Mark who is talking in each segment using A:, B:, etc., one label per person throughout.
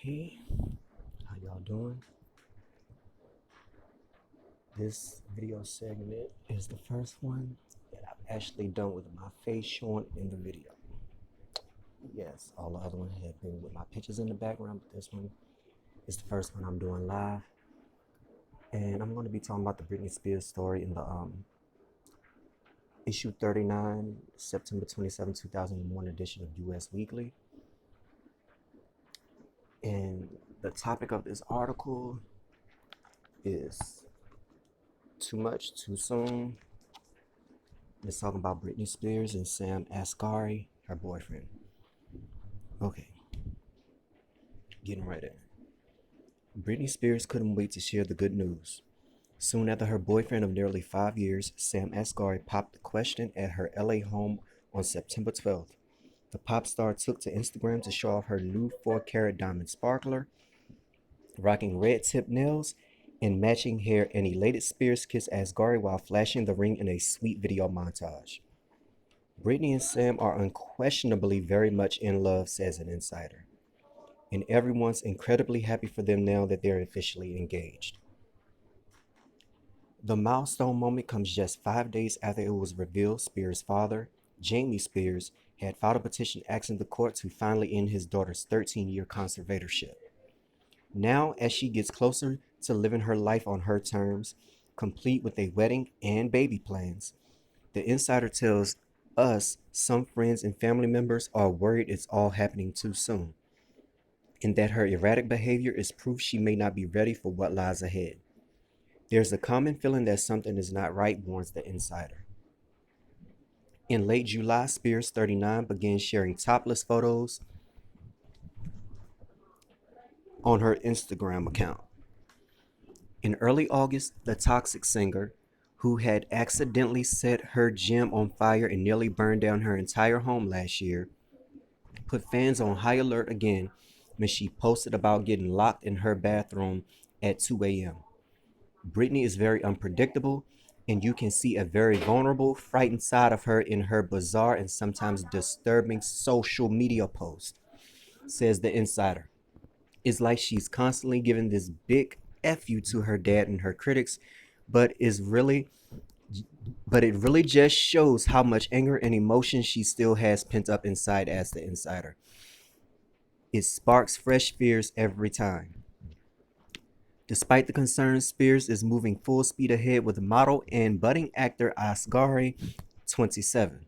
A: Hey, how y'all doing? This video segment is the first one that I've actually done with my face shown in the video. Yes, all the other ones have been with my pictures in the background, but this one is the first one I'm doing live. And I'm going to be talking about the Britney Spears story in the issue 39, September 27, 2001 edition of US Weekly. And the topic of this article is too much, too soon. It's talking about Britney Spears and Sam Asghari, her boyfriend. Okay, getting right in. Britney Spears couldn't wait to share the good news. Soon after her boyfriend of nearly 5 years, Sam Asghari, popped the question at her LA home on September 12th. The pop star took to Instagram to show off her new 4-carat diamond sparkler, rocking red tip nails and matching hair, and elated Spears kissed Asghari while flashing the ring in a sweet video montage. Britney and Sam are unquestionably very much in love, says an insider, and everyone's incredibly happy for them now that they're officially engaged. The milestone moment comes just 5 days after it was revealed Spears' father, Jamie Spears, had filed a petition asking the court to finally end his daughter's 13-year conservatorship. Now, as she gets closer to living her life on her terms, complete with a wedding and baby plans, the insider tells us some friends and family members are worried it's all happening too soon, and that her erratic behavior is proof she may not be ready for what lies ahead. There's a common feeling that something is not right, warns the insider. In late July, Spears, 39, began sharing topless photos on her Instagram account. In early August, the Toxic singer, who had accidentally set her gym on fire and nearly burned down her entire home last year, put fans on high alert again when she posted about getting locked in her bathroom at 2 a.m. Britney is very unpredictable, and you can see a very vulnerable, frightened side of her in her bizarre and sometimes disturbing social media posts, says the insider. It's like she's constantly giving this big F you to her dad and her critics, but is really but it really just shows how much anger and emotion she still has pent up inside, as the insider. It sparks fresh fears every time. Despite the concerns, Spears is moving full speed ahead with model and budding actor Asghari, 27.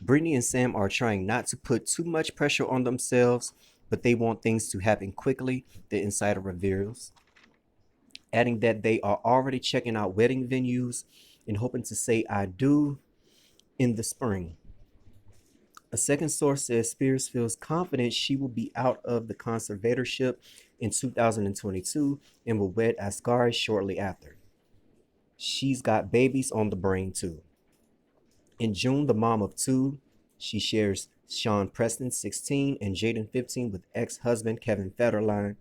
A: Britney and Sam are trying not to put too much pressure on themselves, but they want things to happen quickly, the insider reveals, adding that they are already checking out wedding venues and hoping to say I do in the spring. A second source says Spears feels confident she will be out of the conservatorship in 2022 and will wed Asghari shortly after. She's got babies on the brain too. In June, the mom of two, she shares Sean Preston, 16, and Jaden, 15, with ex-husband Kevin Federline,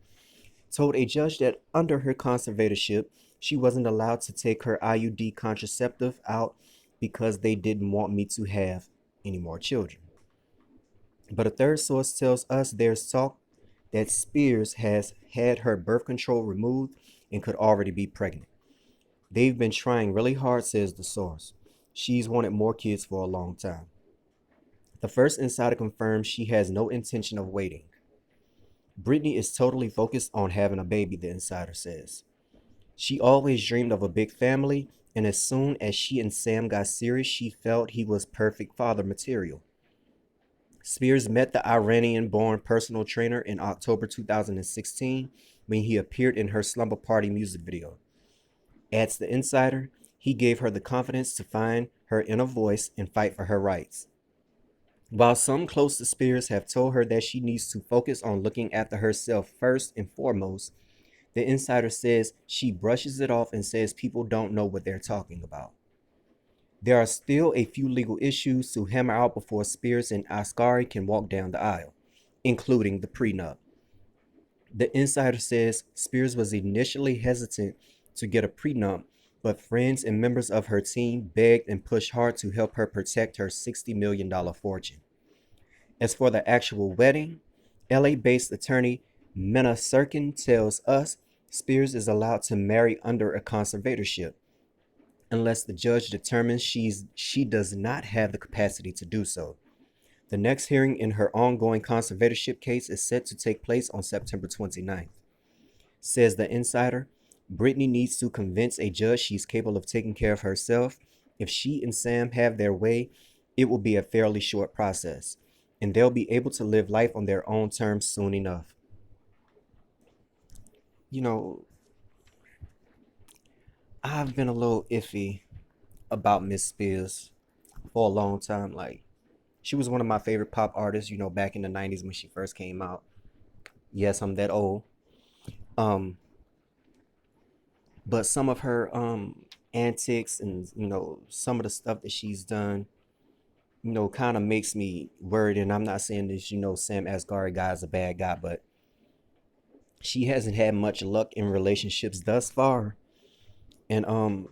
A: told a judge that under her conservatorship, she wasn't allowed to take her IUD contraceptive out because they didn't want me to have any more children. But a third source tells us there's talk that Spears has had her birth control removed and could already be pregnant. They've been trying really hard, says the source. She's wanted more kids for a long time. The first insider confirms she has no intention of waiting. Britney is totally focused on having a baby, the insider says. She always dreamed of a big family, and as soon as she and Sam got serious, she felt he was perfect father material. Spears met the Iranian born personal trainer in October 2016 when he appeared in her Slumber Party music video. Adds the insider, he gave her the confidence to find her inner voice and fight for her rights. While some close to Spears have told her that she needs to focus on looking after herself first and foremost, the insider says she brushes it off and says people don't know what they're talking about. There are still a few legal issues to hammer out before Spears and Asghari can walk down the aisle, including the prenup. The insider says Spears was initially hesitant to get a prenup, but friends and members of her team begged and pushed hard to help her protect her $60 million fortune. As for the actual wedding, LA based attorney Menna Sirkin tells us Spears is allowed to marry under a conservatorship unless the judge determines she does not have the capacity to do so. The next hearing in her ongoing conservatorship case is set to take place on September 29th. Says the insider, Brittany needs to convince a judge she's capable of taking care of herself. If she and Sam have their way, it will be a fairly short process, and they'll be able to live life on their own terms soon enough. You know, I've been a little iffy about Miss Spears for a long time. Like, she was one of my favorite pop artists, back in the 90s when she first came out. Yes, I'm that old. Um, but some of her antics and some of the stuff that she's done, kind of makes me worried. And I'm not saying this, Sam Asghari guy is a bad guy, but she hasn't had much luck in relationships thus far. And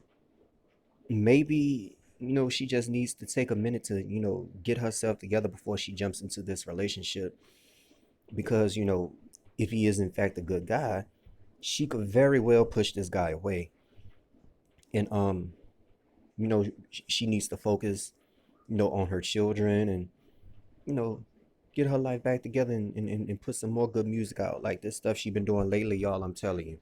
A: maybe she just needs to take a minute to get herself together before she jumps into this relationship, because if he is in fact a good guy, she could very well push this guy away. And she needs to focus on her children, and you know get her life back together, and put some more good music out. Like this stuff she been doing lately, y'all, I'm telling you,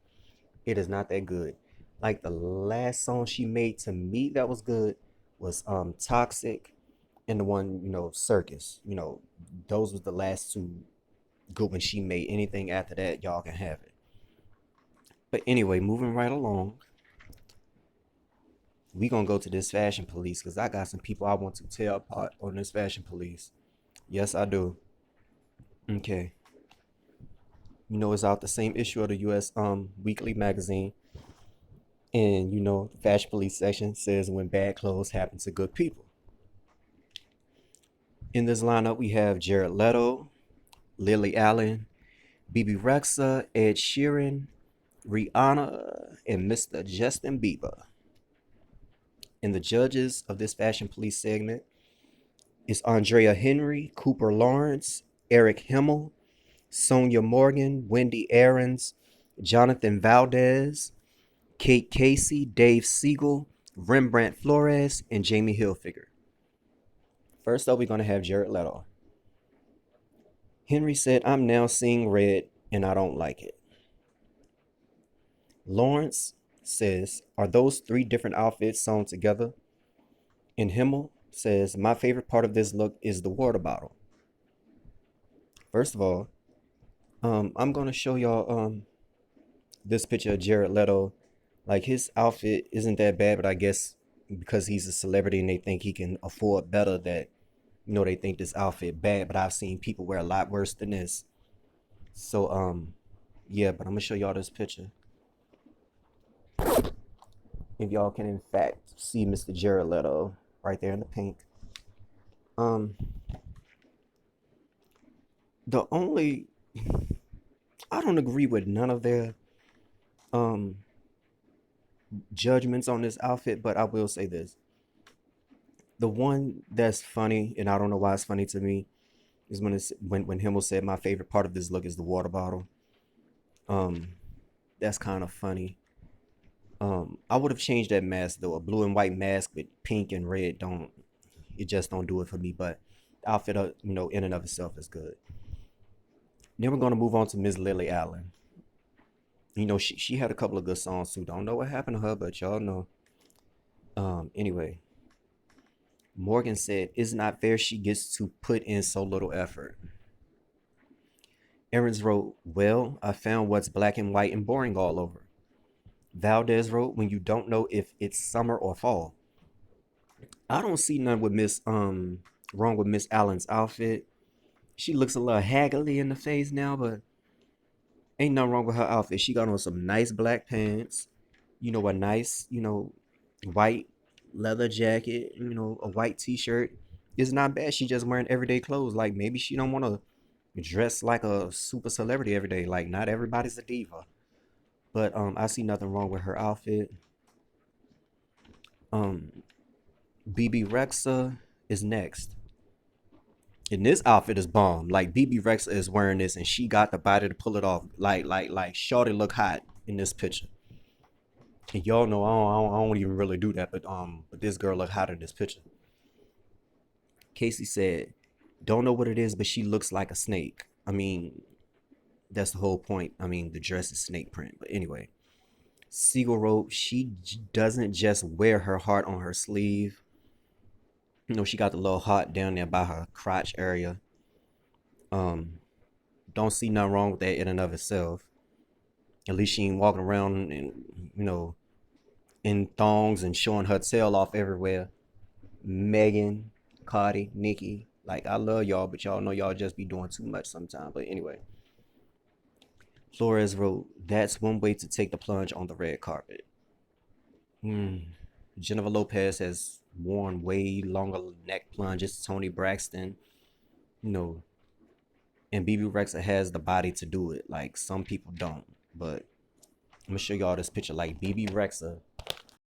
A: it is not that good. Like the last song she made to me that was good was Toxic, and the one, Circus. Those was the last two good ones she made. Anything after that, y'all can have it. But anyway, moving right along, we gonna go to this fashion police because I got some people I want to tear apart on this fashion police. Yes, I do. Okay. It's out the same issue of the US weekly magazine. And the fashion police section says when bad clothes happen to good people. In this lineup, we have Jared Leto, Lily Allen, BB Rexa, Ed Sheeran, Rihanna, and Mr. Justin Bieber. And the judges of this fashion police segment is Andrea Henry, Cooper Lawrence, Eric Himmel, Sonia Morgan, Wendy Aarons, Jonathan Valdez, Kate Casey, Dave Siegel, Rembrandt Flores, and Jamie Hilfiger. First up, we're going to have Jared Leto. Henry said, I'm now seeing red and I don't like it. Lawrence says, are those three different outfits sewn together? And Himmel says, my favorite part of this look is the water bottle. First of all, I'm going to show y'all this picture of Jared Leto. Like, his outfit isn't that bad, but I guess because he's a celebrity and they think he can afford better, that they think this outfit bad. But I've seen people wear a lot worse than this. So yeah, but I'm gonna show y'all this picture. If y'all can in fact see Mr. Jared Leto right there in the pink. Um the only I don't agree with none of their um judgments on this outfit, but I will say this. The one that's funny, and I don't know why it's funny to me, is when Himmel said my favorite part of this look is the water bottle. Um, that's kind of funny. I would have changed that mask though. A blue and white mask with pink and red don't it just don't do it for me. But the outfit, in and of itself is good. Then we're gonna move on to Miss Lily Allen. She had a couple of good songs too. Don't know what happened to her, but y'all know. Anyway, Morgan said, it's not fair she gets to put in so little effort. Aarons wrote, well, I found what's black and white and boring all over. Valdez wrote, when you don't know if it's summer or fall. I don't see none with Miss wrong with Miss Allen's outfit. She looks a little haggly in the face now, but ain't nothing wrong with her outfit. She got on some nice black pants, a nice, white leather jacket, a white t-shirt. It's not bad. She just wearing everyday clothes. Like maybe she don't want to dress like a super celebrity every day. Like not everybody's a diva. But I see nothing wrong with her outfit. BB Rexa is next. And this outfit is bomb. Like BB Rex is wearing this, and she got the body to pull it off. Like Shorty look hot in this picture. And y'all know I don't even really do that, but this girl look hot in this picture. Casey said, "Don't know what it is, but she looks like a snake." I mean, that's the whole point. I mean, the dress is snake print, but anyway. Siegel wrote, "She doesn't just wear her heart on her sleeve. You know, she got the little heart down there by her crotch area. Um, don't see nothing wrong with that in and of itself. At least she ain't walking around and in thongs and showing her tail off everywhere. Megan, Cardi, Nikki, like I love y'all, but y'all know y'all just be doing too much sometimes. But anyway, Flores wrote, "That's one way to take the plunge on the red carpet." Hmm. Jennifer Lopez has worn way longer neck plunges. Tony Braxton, you know, and BB Rexa has the body to do it. Like some people don't, but I'm gonna show y'all this picture. Like BB Rexa